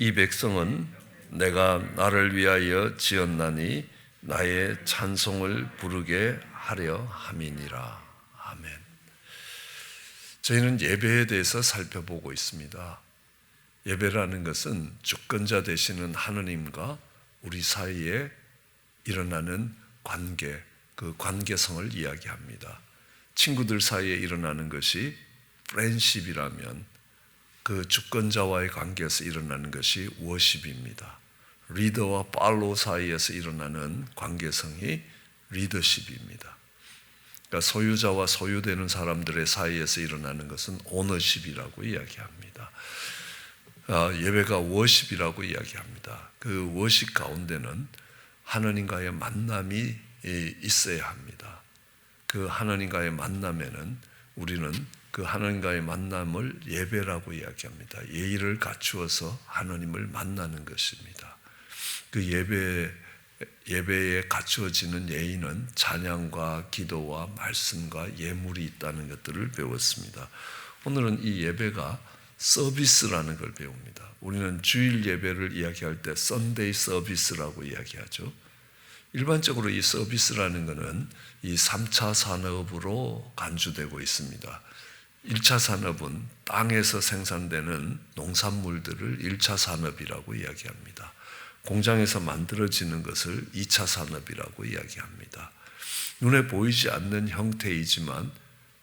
이 백성은 내가 나를 위하여 지었나니 나의 찬송을 부르게 하려 함이니라. 아멘. 저희는 예배에 대해서 살펴보고 있습니다. 예배라는 것은 주권자 되시는 하느님과 우리 사이에 일어나는 관계, 그 관계성을 이야기합니다. 친구들 사이에 일어나는 것이 프렌십이라면 그 주권자와의 관계에서 일어나는 것이 워십입니다. 리더와 팔로우 사이에서 일어나는 관계성이 리더십입니다. 그러니까 소유자와 소유되는 사람들의 사이에서 일어나는 것은 오너십이라고 이야기합니다. 예배가 워십이라고 이야기합니다. 그 워십 가운데는 하나님과의 만남이 있어야 합니다. 그 하나님과의 만남에는 우리는 그 하나님과의 만남을 예배라고 이야기합니다. 예의를 갖추어서 하나님을 만나는 것입니다. 그 예배에 갖추어지는 예의는 찬양과 기도와 말씀과 예물이 있다는 것들을 배웠습니다. 오늘은 이 예배가 서비스라는 걸 배웁니다. 우리는 주일 예배를 이야기할 때 썬데이 서비스라고 이야기하죠. 일반적으로 이 서비스라는 것은 이 3차 산업으로 간주되고 있습니다. 1차 산업은 땅에서 생산되는 농산물들을 1차 산업이라고 이야기합니다. 공장에서 만들어지는 것을 2차 산업이라고 이야기합니다. 눈에 보이지 않는 형태이지만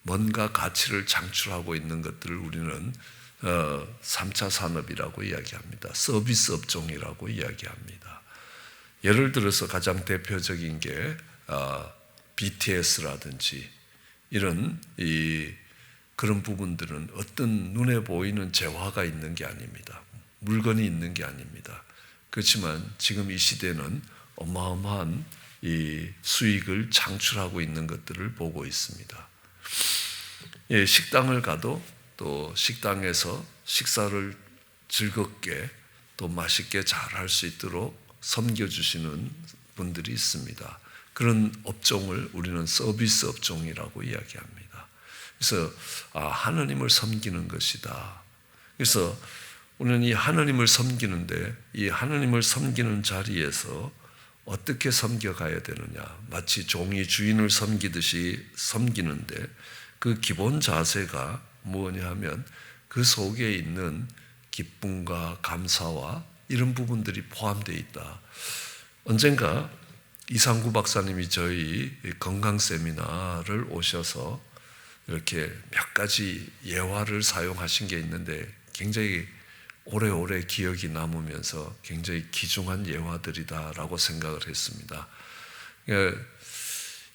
뭔가 가치를 창출하고 있는 것들을 우리는 3차 산업이라고 이야기합니다. 서비스 업종이라고 이야기합니다. 예를 들어서 가장 대표적인 게 BTS라든지 이런 그런 부분들은 어떤 눈에 보이는 재화가 있는 게 아닙니다. 물건이 있는 게 아닙니다. 그렇지만 지금 이 시대는 어마어마한 이 수익을 창출하고 있는 것들을 보고 있습니다. 식당을 가도 또 식당에서 식사를 즐겁게 또 맛있게 잘 할 수 있도록 섬겨주시는 분들이 있습니다. 그런 업종을 우리는 서비스 업종이라고 이야기합니다. 그래서 하나님을 섬기는 것이다. 그래서 우리는 이 하나님을 섬기는데 이 하나님을 섬기는 자리에서 어떻게 섬겨가야 되느냐. 마치 종이 주인을 섬기듯이 섬기는데 그 기본 자세가 뭐냐 하면 그 속에 있는 기쁨과 감사와 이런 부분들이 포함되어 있다. 언젠가 이상구 박사님이 저희 건강 세미나를 오셔서 이렇게 몇 가지 예화를 사용하신 게 있는데 굉장히 오래오래 기억이 남으면서 굉장히 귀중한 예화들이다라고 생각을 했습니다.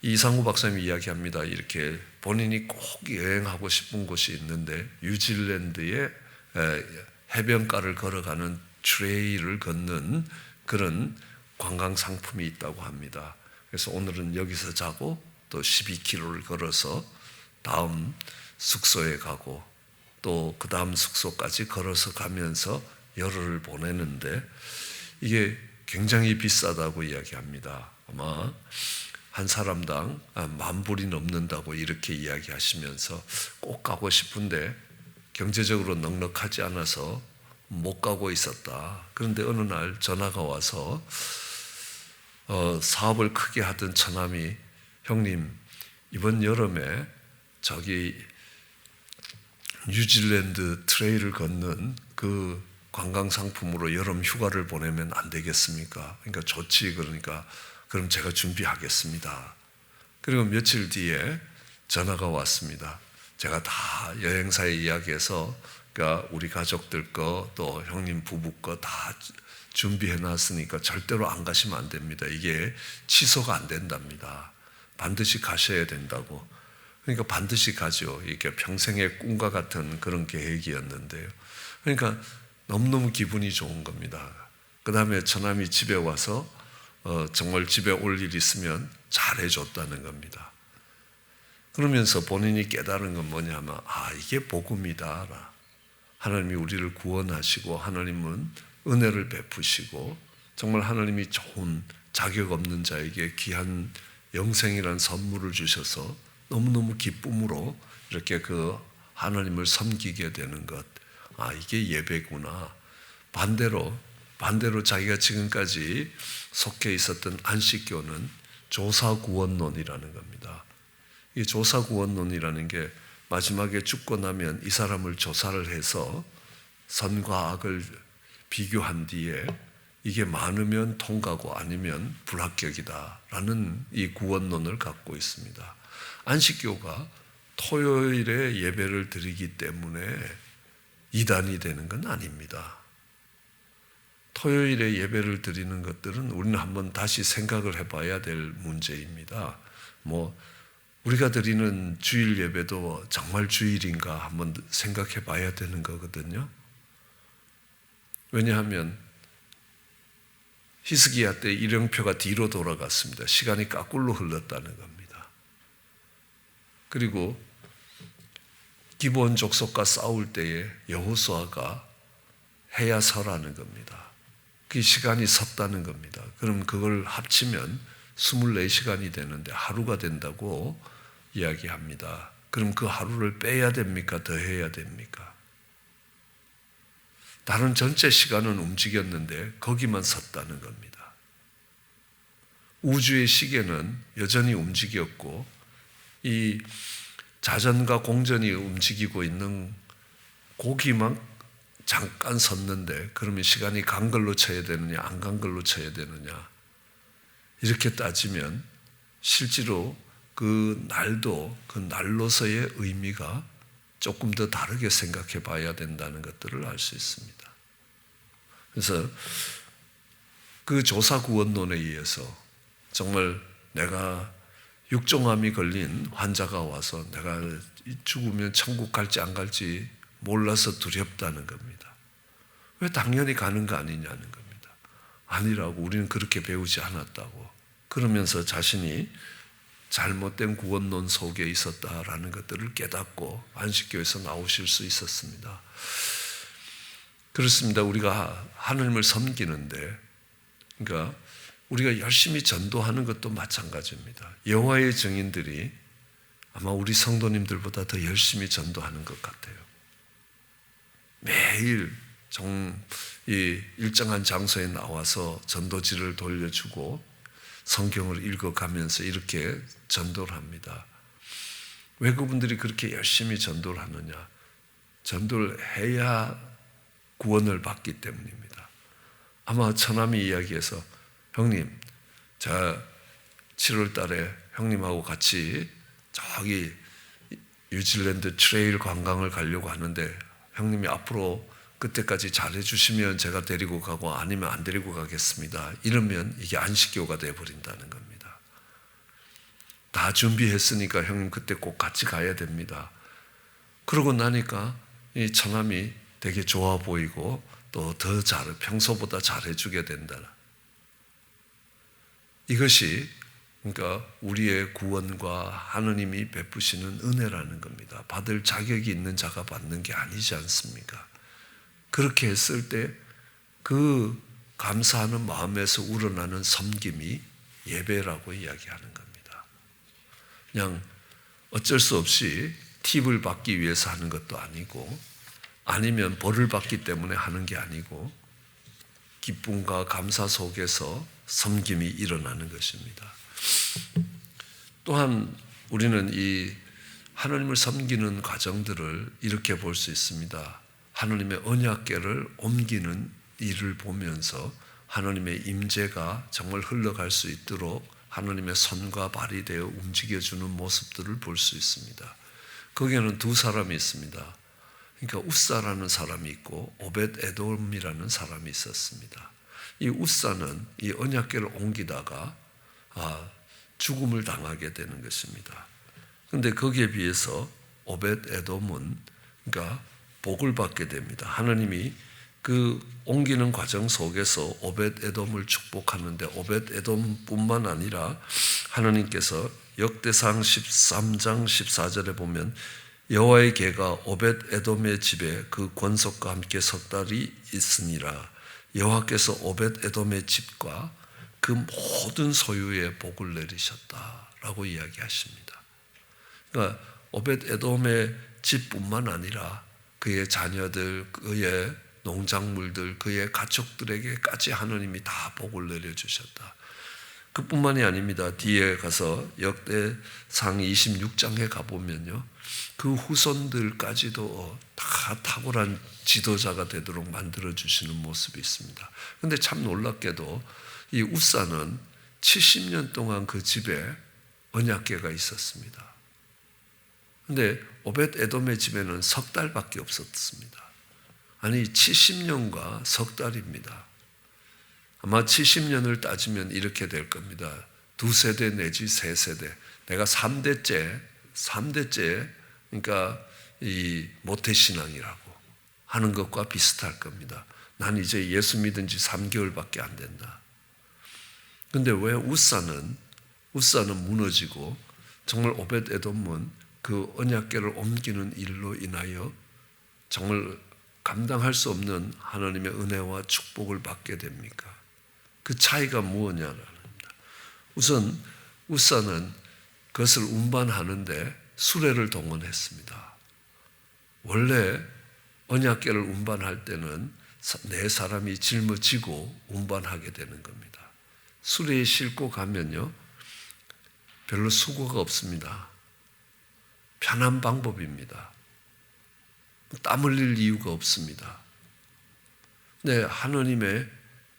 이상구 박사님이 이야기합니다. 이렇게 본인이 꼭 여행하고 싶은 곳이 있는데 뉴질랜드의 해변가를 걸어가는 트레일을 걷는 그런 관광 상품이 있다고 합니다. 그래서 오늘은 여기서 자고 또 12km를 걸어서 다음 숙소에 가고 또 그 다음 숙소까지 걸어서 가면서 열흘을 보내는데 이게 굉장히 비싸다고 이야기합니다. 아마 한 사람당 10,000불이 넘는다고 이렇게 이야기하시면서 꼭 가고 싶은데 경제적으로 넉넉하지 않아서 못 가고 있었다. 그런데 어느 날 전화가 와서 사업을 크게 하던 처남이 형님 이번 여름에 저기 뉴질랜드 트레일을 걷는 그 관광 상품으로 여름 휴가를 보내면 안 되겠습니까? 그러니까 좋지. 그러니까 그럼 제가 준비하겠습니다. 그리고 며칠 뒤에 전화가 왔습니다. 제가 다 여행사에 이야기해서 그러니까 우리 가족들 거 또 형님 부부 거 다 준비해 놨으니까 절대로 안 가시면 안 됩니다. 이게 취소가 안 된답니다. 반드시 가셔야 된다고. 그러니까 반드시 가죠. 이게 평생의 꿈과 같은 그런 계획이었는데요. 그러니까 너무너무 기분이 좋은 겁니다. 그 다음에 처남이 집에 와서 정말 집에 올 일 있으면 잘해줬다는 겁니다. 그러면서 본인이 깨달은 건 뭐냐면 이게 복음이다. 하나님이 우리를 구원하시고 하나님은 은혜를 베푸시고 정말 하나님이 좋은 자격 없는 자에게 귀한 영생이라는 선물을 주셔서 너무너무 기쁨으로 이렇게 그 하나님을 섬기게 되는 것. 이게 예배구나. 반대로 자기가 지금까지 속해 있었던 안식교는 조사구원론이라는 겁니다. 이 조사구원론이라는 게 마지막에 죽고 나면 이 사람을 조사를 해서 선과 악을 비교한 뒤에 이게 많으면 통과고 아니면 불합격이다라는 이 구원론을 갖고 있습니다. 안식교가 토요일에 예배를 드리기 때문에 이단이 되는 건 아닙니다. 토요일에 예배를 드리는 것들은 우리는 한번 다시 생각을 해봐야 될 문제입니다. 우리가 드리는 주일 예배도 정말 주일인가 한번 생각해 봐야 되는 거거든요. 왜냐하면 히스기야 때 일령표가 뒤로 돌아갔습니다. 시간이 까꿀로 흘렀다는 겁니다. 그리고 기브온 족속과 싸울 때에 여호수아가 해야 서라는 겁니다. 그 시간이 섰다는 겁니다. 그럼 그걸 합치면 24시간이 되는데 하루가 된다고 이야기합니다. 그럼 그 하루를 빼야 됩니까? 더 해야 됩니까? 다른 전체 시간은 움직였는데 거기만 섰다는 겁니다. 우주의 시계는 여전히 움직였고 이 자전과 공전이 움직이고 있는 거기만 잠깐 섰는데 그러면 시간이 간 걸로 쳐야 되느냐 안 간 걸로 쳐야 되느냐 이렇게 따지면 실제로 그 날도 그 날로서의 의미가 조금 더 다르게 생각해 봐야 된다는 것들을 알 수 있습니다. 그래서 그 조사구원론에 의해서 정말 내가 육종암이 걸린 환자가 와서 내가 죽으면 천국 갈지 안 갈지 몰라서 두렵다는 겁니다. 왜 당연히 가는 거 아니냐는 겁니다. 아니라고 우리는 그렇게 배우지 않았다고. 그러면서 자신이 잘못된 구원론 속에 있었다라는 것들을 깨닫고 안식교에서 나오실 수 있었습니다. 그렇습니다. 우리가 하나님을 섬기는데 그러니까 우리가 열심히 전도하는 것도 마찬가지입니다. 여호와의 증인들이 아마 우리 성도님들보다 더 열심히 전도하는 것 같아요. 매일 이 일정한 장소에 나와서 전도지를 돌려주고 성경을 읽어가면서 이렇게 전도를 합니다. 왜 그분들이 그렇게 열심히 전도를 하느냐? 전도를 해야 구원을 받기 때문입니다. 아마 처남이 이야기해서 형님, 자 7월 달에 형님하고 같이 저기 뉴질랜드 트레일 관광을 가려고 하는데 형님이 앞으로 그때까지 잘해주시면 제가 데리고 가고 아니면 안 데리고 가겠습니다. 이러면 이게 안식교가 되어버린다는 겁니다. 다 준비했으니까 형님 그때 꼭 같이 가야 됩니다. 그러고 나니까 이 처남이 되게 좋아 보이고 또 더 평소보다 잘해주게 된다. 이것이 그러니까 우리의 구원과 하느님이 베푸시는 은혜라는 겁니다. 받을 자격이 있는 자가 받는 게 아니지 않습니까? 그렇게 했을 때 그 감사하는 마음에서 우러나는 섬김이 예배라고 이야기하는 겁니다. 그냥 어쩔 수 없이 팁을 받기 위해서 하는 것도 아니고 아니면 벌을 받기 때문에 하는 게 아니고 기쁨과 감사 속에서 섬김이 일어나는 것입니다. 또한 우리는 이 하나님을 섬기는 과정들을 이렇게 볼 수 있습니다. 하나님의 언약궤를 옮기는 일을 보면서 하나님의 임재가 정말 흘러갈 수 있도록 하나님의 손과 발이 되어 움직여주는 모습들을 볼 수 있습니다. 거기에는 두 사람이 있습니다. 그러니까 웃사라는 사람이 있고 오벳 에돔이라는 사람이 있었습니다. 이 웃사는 이 언약궤를 옮기다가 죽음을 당하게 되는 것입니다. 그런데 거기에 비해서 오벳 에돔은 그러니까 복을 받게 됩니다. 하나님이 그 옮기는 과정 속에서 오벳 에돔을 축복하는데 오벳 에돔뿐만 아니라 하나님께서 역대상 13장 14절에 보면 여호와의 궤가 오벳 에돔의 집에 그 권속과 함께 석 달이 있으니라. 여호와께서 오벳 에돔의 집과 그 모든 소유에 복을 내리셨다라고 이야기하십니다. 그러니까 오벳 에돔의 집뿐만 아니라 그의 자녀들, 그의 농작물들, 그의 가족들에게까지 하나님이 다 복을 내려주셨다. 그뿐만이 아닙니다. 뒤에 가서 역대상 26장에 가보면요, 그 후손들까지도 다 탁월한 지도자가 되도록 만들어주시는 모습이 있습니다. 그런데 참 놀랍게도 이 우사는 70년 동안 그 집에 언약궤가 있었습니다. 그런데 오벳 에돔의 집에는 석 달밖에 없었습니다. 아니 70년과 석 달입니다. 아마 70년을 따지면 이렇게 될 겁니다. 2세대 내지 3세대. 내가 3대째, 그러니까 이 모태신앙이라고 하는 것과 비슷할 겁니다. 난 이제 예수 믿은 지 3개월밖에 안 된다. 근데 왜 우사는 무너지고 정말 오벳 에돔은 그 언약궤를 옮기는 일로 인하여 정말 감당할 수 없는 하나님의 은혜와 축복을 받게 됩니까? 그 차이가 무엇냐는 겁니다. 우선 우사는 그것을 운반하는데 수레를 동원했습니다. 원래 언약궤를 운반할 때는 4사람이 짊어지고 운반하게 되는 겁니다. 수레에 싣고 가면요, 별로 수고가 없습니다. 편한 방법입니다. 땀 흘릴 이유가 없습니다. 근데 하나님의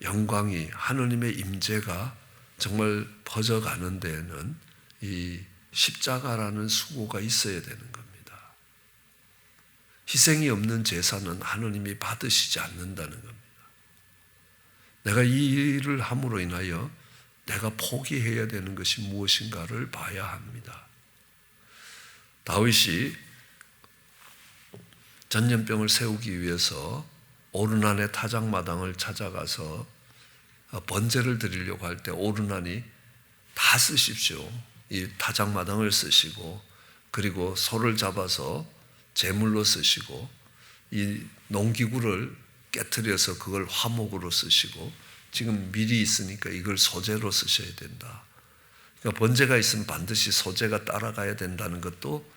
영광이, 하나님의 임재가 정말 퍼져가는 데에는 이 십자가라는 수고가 있어야 되는 겁니다. 희생이 없는 제사는 하나님이 받으시지 않는다는 겁니다. 내가 이 일을 함으로 인하여 내가 포기해야 되는 것이 무엇인가를 봐야 합니다. 다윗이 전염병을 세우기 위해서 오르난의 타작마당을 찾아가서 번제를 드리려고 할 때 오르난이 다 쓰십시오. 이 타작마당을 쓰시고, 그리고 소를 잡아서 제물로 쓰시고, 이 농기구를 깨트려서 그걸 화목으로 쓰시고, 지금 밀이 있으니까 이걸 소재로 쓰셔야 된다. 그러니까 번제가 있으면 반드시 소재가 따라가야 된다는 것도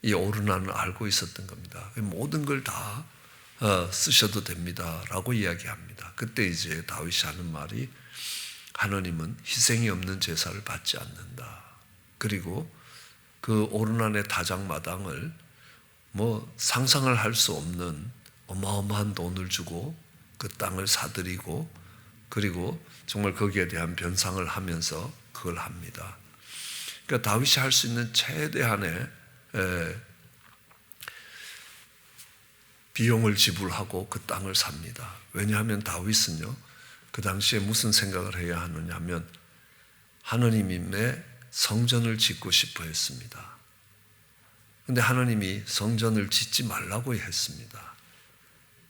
이 오르난은 알고 있었던 겁니다. 모든 걸 다 쓰셔도 됩니다 라고 이야기합니다. 그때 이제 다윗이 하는 말이, 하나님은 희생이 없는 제사를 받지 않는다. 그리고 그 오르난의 타작마당을 뭐 상상을 할 수 없는 어마어마한 돈을 주고 그 땅을 사들이고, 그리고 정말 거기에 대한 변상을 하면서 그걸 합니다. 그러니까 다윗이 할 수 있는 최대한의 비용을 지불하고 그 땅을 삽니다. 왜냐하면 다윗은요, 그 당시에 무슨 생각을 해야 하느냐 하면 하나님의 성전을 짓고 싶어 했습니다. 그런데 하나님이 성전을 짓지 말라고 했습니다.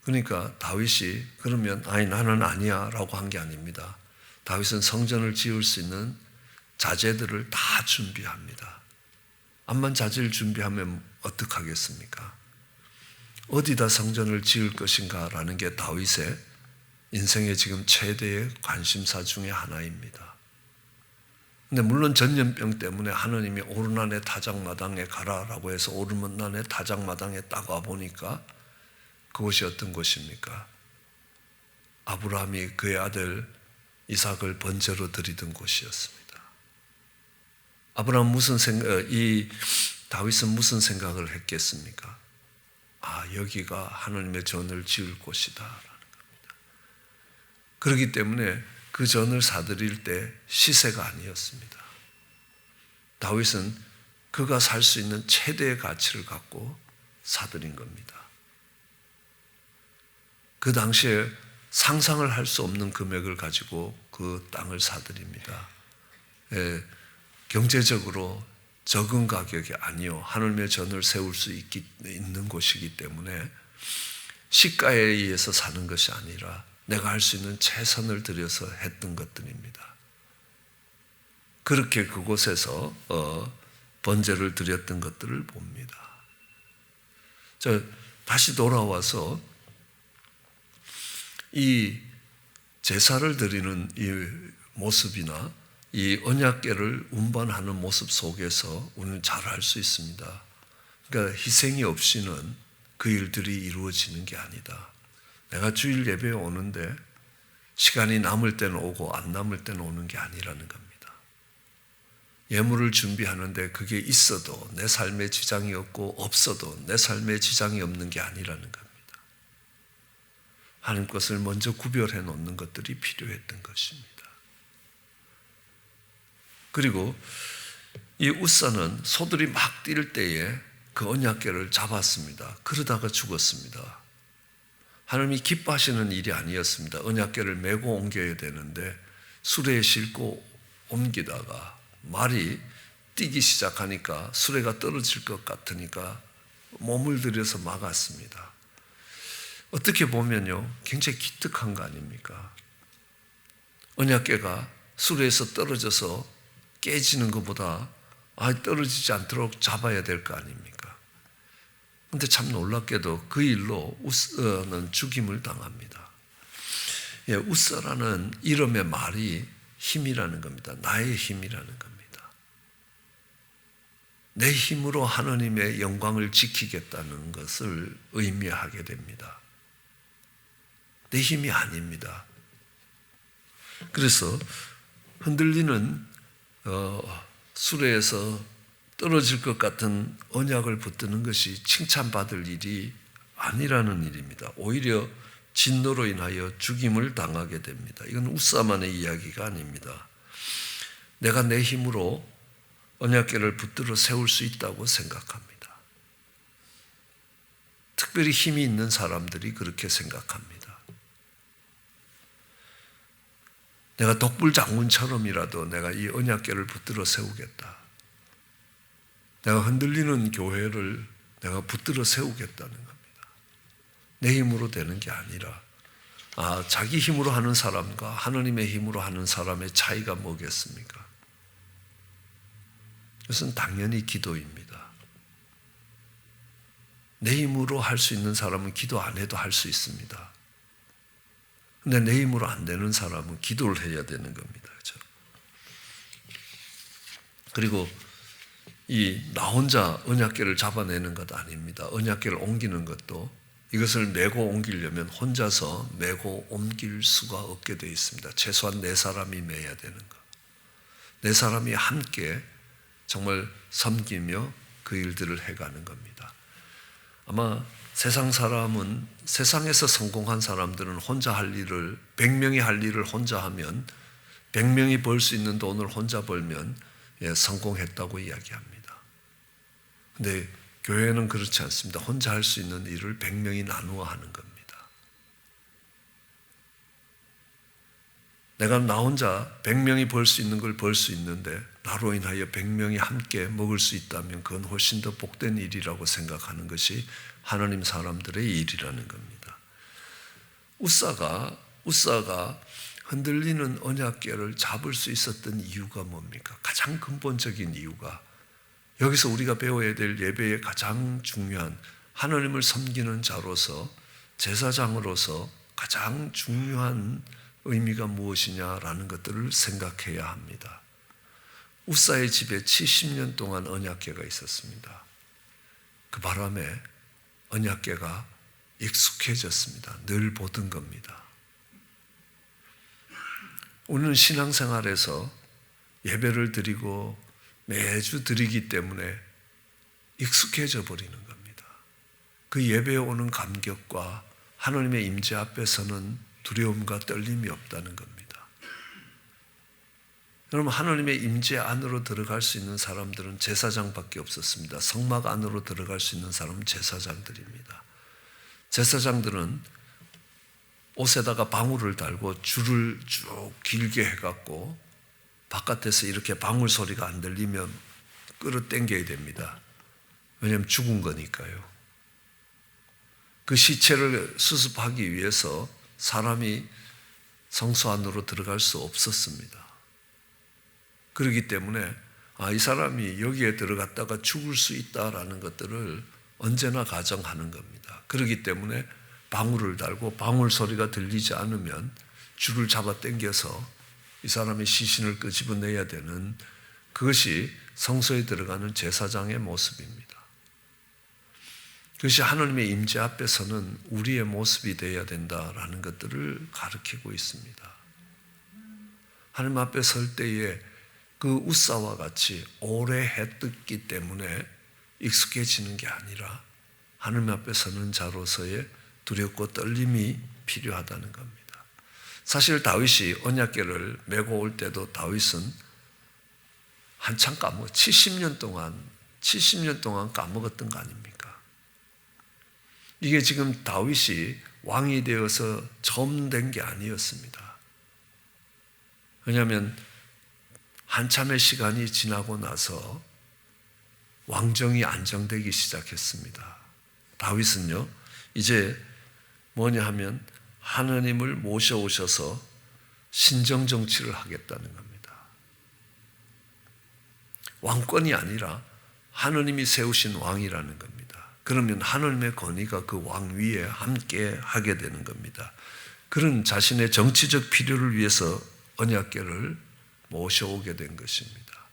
그러니까 다윗이 그러면 아니 나는 아니야 라고 한 게 아닙니다. 다윗은 성전을 지을 수 있는 자재들을 다 준비합니다. 암만 자재를 준비하면 어떡하겠습니까? 어디다 성전을 지을 것인가 라는 게 다윗의 인생의 지금 최대의 관심사 중에 하나입니다. 근데 물론 전염병 때문에 하나님이 오르난의 타작마당에 가라라고 해서 오르난의 타작마당에 딱 와보니까 그곳이 어떤 곳입니까? 아브라함이 그의 아들 이삭을 번제로 드리던 곳이었습니다. 다윗은 무슨 생각을 했겠습니까? 여기가 하나님의 전을 지을 곳이다 라는 겁니다. 그렇기 때문에 그 전을 사드릴 때 시세가 아니었습니다. 다윗은 그가 살 수 있는 최대의 가치를 갖고 사드린 겁니다. 그 당시에 상상을 할 수 없는 금액을 가지고 그 땅을 사드립니다. 경제적으로 적은 가격이 아니요, 하늘의 전을 세울 수 있는 곳이기 때문에 시가에 의해서 사는 것이 아니라 내가 할 수 있는 최선을 들여서 했던 것들입니다. 그렇게 그곳에서 번제를 드렸던 것들을 봅니다. 다시 돌아와서 이 제사를 드리는 이 모습이나 이 언약궤를 운반하는 모습 속에서 우리는 잘 알 수 있습니다. 그러니까 희생이 없이는 그 일들이 이루어지는 게 아니다. 내가 주일 예배에 오는데 시간이 남을 때는 오고 안 남을 때는 오는 게 아니라는 겁니다. 예물을 준비하는데 그게 있어도 내 삶에 지장이 없고 없어도 내 삶에 지장이 없는 게 아니라는 겁니다. 하나님 것을 먼저 구별해 놓는 것들이 필요했던 것입니다. 그리고 이 웃사는 소들이 막 뛸 때에 그 언약궤를 잡았습니다. 그러다가 죽었습니다. 하나님이 기뻐하시는 일이 아니었습니다. 언약궤를 메고 옮겨야 되는데 수레에 싣고 옮기다가 말이 뛰기 시작하니까 수레가 떨어질 것 같으니까 몸을 들여서 막았습니다. 어떻게 보면요, 굉장히 기특한 거 아닙니까? 언약궤가 수레에서 떨어져서 깨지는 것보다 떨어지지 않도록 잡아야 될 거 아닙니까? 그런데 참 놀랍게도 그 일로 웃사는 죽임을 당합니다. 예, 웃사라는 이름의 말이 힘이라는 겁니다. 나의 힘이라는 겁니다. 내 힘으로 하나님의 영광을 지키겠다는 것을 의미하게 됩니다. 내 힘이 아닙니다. 그래서 흔들리는 수레에서 떨어질 것 같은 언약을 붙드는 것이 칭찬받을 일이 아니라는 일입니다. 오히려 진노로 인하여 죽임을 당하게 됩니다. 이건 웃사만의 이야기가 아닙니다. 내가 내 힘으로 언약궤를 붙들어 세울 수 있다고 생각합니다. 특별히 힘이 있는 사람들이 그렇게 생각합니다. 내가 독불 장군처럼이라도 내가 이 언약궤를 붙들어 세우겠다. 내가 흔들리는 교회를 내가 붙들어 세우겠다는 겁니다. 내 힘으로 되는 게 아니라 자기 힘으로 하는 사람과 하나님의 힘으로 하는 사람의 차이가 뭐겠습니까? 그것은 당연히 기도입니다. 내 힘으로 할 수 있는 사람은 기도 안 해도 할 수 있습니다. 근데 내 힘으로 안 되는 사람은 기도를 해야 되는 겁니다. 그렇죠? 그리고 나 혼자 언약궤를 잡아내는 것 아닙니다. 언약궤를 옮기는 것도 이것을 메고 옮기려면 혼자서 메고 옮길 수가 없게 되어 있습니다. 최소한 4사람이 메야 되는 것. 4사람이 함께 정말 섬기며 그 일들을 해가는 겁니다. 아마 세상 사람은, 세상에서 성공한 사람들은 혼자 할 일을, 100명이 할 일을 혼자 하면 100명이 벌 수 있는 돈을 혼자 벌면 성공했다고 이야기합니다. 근데 교회는 그렇지 않습니다. 혼자 할 수 있는 일을 100명이 나누어 하는 겁니다. 내가 나 혼자 100명이 벌 수 있는 걸 벌 수 있는데 나로 인하여 100명이 함께 먹을 수 있다면 그건 훨씬 더 복된 일이라고 생각하는 것이 하나님 사람들의 일이라는 겁니다. 웃사가 흔들리는 언약궤를 잡을 수 있었던 이유가 뭡니까? 가장 근본적인 이유가 여기서 우리가 배워야 될 예배의 가장 중요한 하나님을 섬기는 자로서 제사장으로서 가장 중요한 의미가 무엇이냐라는 것들을 생각해야 합니다. 웃사의 집에 70년 동안 언약궤가 있었습니다. 그 바람에 언약궤가 익숙해졌습니다. 늘 보던 겁니다. 우리는 신앙생활에서 예배를 드리고 매주 드리기 때문에 익숙해져 버리는 겁니다. 그 예배에 오는 감격과 하나님의 임재 앞에서는 두려움과 떨림이 없다는 겁니다. 여러분, 하나님의 임재 안으로 들어갈 수 있는 사람들은 제사장밖에 없었습니다. 성막 안으로 들어갈 수 있는 사람은 제사장들입니다. 제사장들은 옷에다가 방울을 달고 줄을 쭉 길게 해갖고 바깥에서 이렇게 방울 소리가 안 들리면 끌어당겨야 됩니다. 왜냐하면 죽은 거니까요. 그 시체를 수습하기 위해서 사람이 성소 안으로 들어갈 수 없었습니다. 그렇기 때문에 이 사람이 여기에 들어갔다가 죽을 수 있다라는 것들을 언제나 가정하는 겁니다. 그렇기 때문에 방울을 달고 방울 소리가 들리지 않으면 줄을 잡아 당겨서 이 사람의 시신을 끄집어내야 되는, 그것이 성소에 들어가는 제사장의 모습입니다. 그것이 하나님의 임재 앞에서는 우리의 모습이 되어야 된다라는 것들을 가르치고 있습니다. 하나님 앞에 설 때에 그 웃사와 같이 오래 해뜯기 때문에 익숙해지는 게 아니라 하나님 앞에 서는 자로서의 두렵고 떨림이 필요하다는 겁니다. 사실 다윗이 언약궤를 메고 올 때도 다윗은 한참 70년 동안 까먹었던 거 아닙니까? 이게 지금 다윗이 왕이 되어서 처음 된 게 아니었습니다. 왜냐하면 한참의 시간이 지나고 나서 왕정이 안정되기 시작했습니다. 다윗은요, 이제 뭐냐 하면 하나님을 모셔오셔서 신정정치를 하겠다는 겁니다. 왕권이 아니라 하나님이 세우신 왕이라는 겁니다. 그러면 하나님의 권위가 그 왕 위에 함께 하게 되는 겁니다. 그런 자신의 정치적 필요를 위해서 언약궤를 모셔오게 된 것입니다.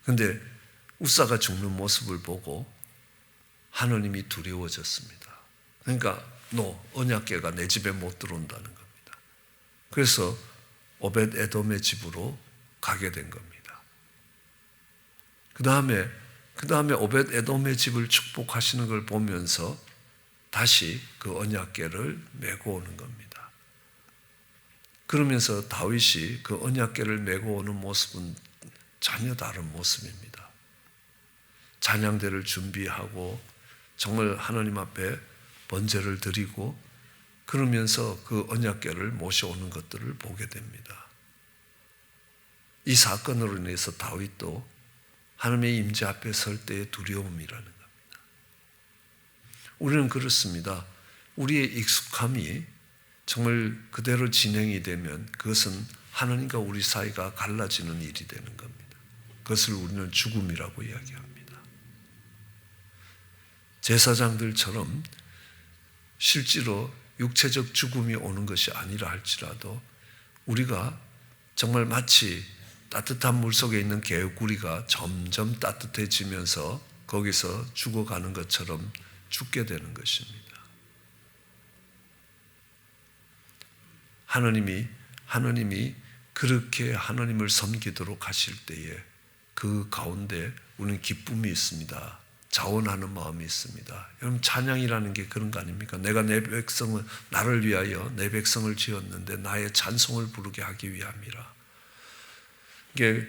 그런데 웃사가 죽는 모습을 보고 하나님이 두려워졌습니다. 그러니까 너 언약궤가 내 집에 못 들어온다는 겁니다. 그래서 오벳 에돔의 집으로 가게 된 겁니다. 그 다음에 오벳 에돔의 집을 축복하시는 걸 보면서 다시 그 언약궤를 메고 오는 겁니다. 그러면서 다윗이 그 언약궤를 메고 오는 모습은 전혀 다른 모습입니다. 찬양대를 준비하고 정말 하나님 앞에 번제를 드리고 그러면서 그 언약궤를 모셔오는 것들을 보게 됩니다. 이 사건으로 인해서 다윗도 하나님의 임재 앞에 설 때의 두려움이라는 겁니다. 우리는 그렇습니다. 우리의 익숙함이 정말 그대로 진행이 되면 그것은 하나님과 우리 사이가 갈라지는 일이 되는 겁니다. 그것을 우리는 죽음이라고 이야기합니다. 제사장들처럼 실제로 육체적 죽음이 오는 것이 아니라 할지라도 우리가 정말 마치 따뜻한 물 속에 있는 개구리가 점점 따뜻해지면서 거기서 죽어가는 것처럼 죽게 되는 것입니다. 하나님이 그렇게 하나님을 섬기도록 하실 때에 그 가운데 우리는 기쁨이 있습니다. 자원하는 마음이 있습니다. 여러분 찬양이라는 게 그런 거 아닙니까? 내가 내 백성을 나를 위하여 내 백성을 지었는데 나의 찬송을 부르게 하기 위함이라. 이게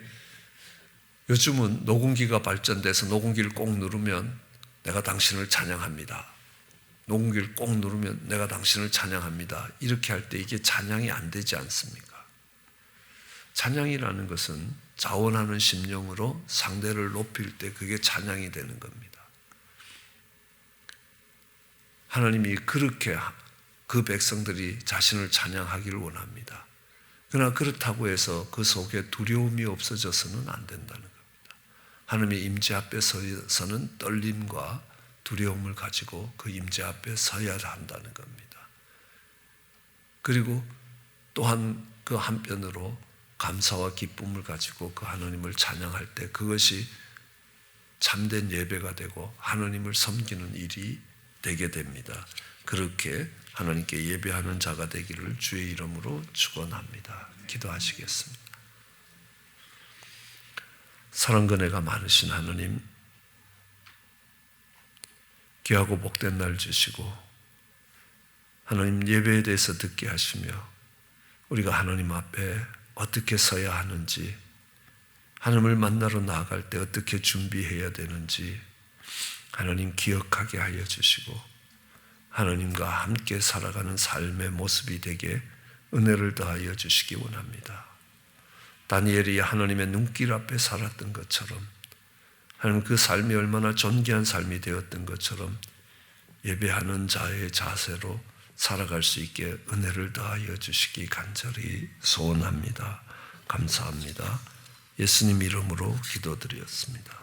요즘은 녹음기가 발전돼서 녹음기를 꼭 누르면 내가 당신을 찬양합니다. 녹음기를 꼭 누르면 내가 당신을 찬양합니다. 이렇게 할 때 이게 찬양이 안 되지 않습니까? 찬양이라는 것은 자원하는 심령으로 상대를 높일 때 그게 찬양이 되는 겁니다. 하나님이 그렇게 그 백성들이 자신을 찬양하기를 원합니다. 그러나 그렇다고 해서 그 속에 두려움이 없어져서는 안 된다는 겁니다. 하나님의 임재 앞에 서서는 떨림과 두려움을 가지고 그 임재 앞에 서야 한다는 겁니다. 그리고 또한 그 한편으로 감사와 기쁨을 가지고 그 하나님을 찬양할 때 그것이 참된 예배가 되고 하나님을 섬기는 일이 되게 됩니다. 그렇게 하나님께 예배하는 자가 되기를 주의 이름으로 축원합니다. 기도하시겠습니다. 사랑과 은혜가 많으신 하나님, 귀하고 복된 날 주시고 하나님 예배에 대해서 듣게 하시며 우리가 하나님 앞에 어떻게 서야 하는지, 하나님을 만나러 나아갈 때 어떻게 준비해야 되는지 하나님 기억하게 하여 주시고 하나님과 함께 살아가는 삶의 모습이 되게 은혜를 더하여 주시기 원합니다. 다니엘이 하나님의 눈길 앞에 살았던 것처럼 하나님 그 삶이 얼마나 존귀한 삶이 되었던 것처럼 예배하는 자의 자세로 살아갈 수 있게 은혜를 더하여 주시기 간절히 소원합니다. 감사합니다. 예수님 이름으로 기도드렸습니다.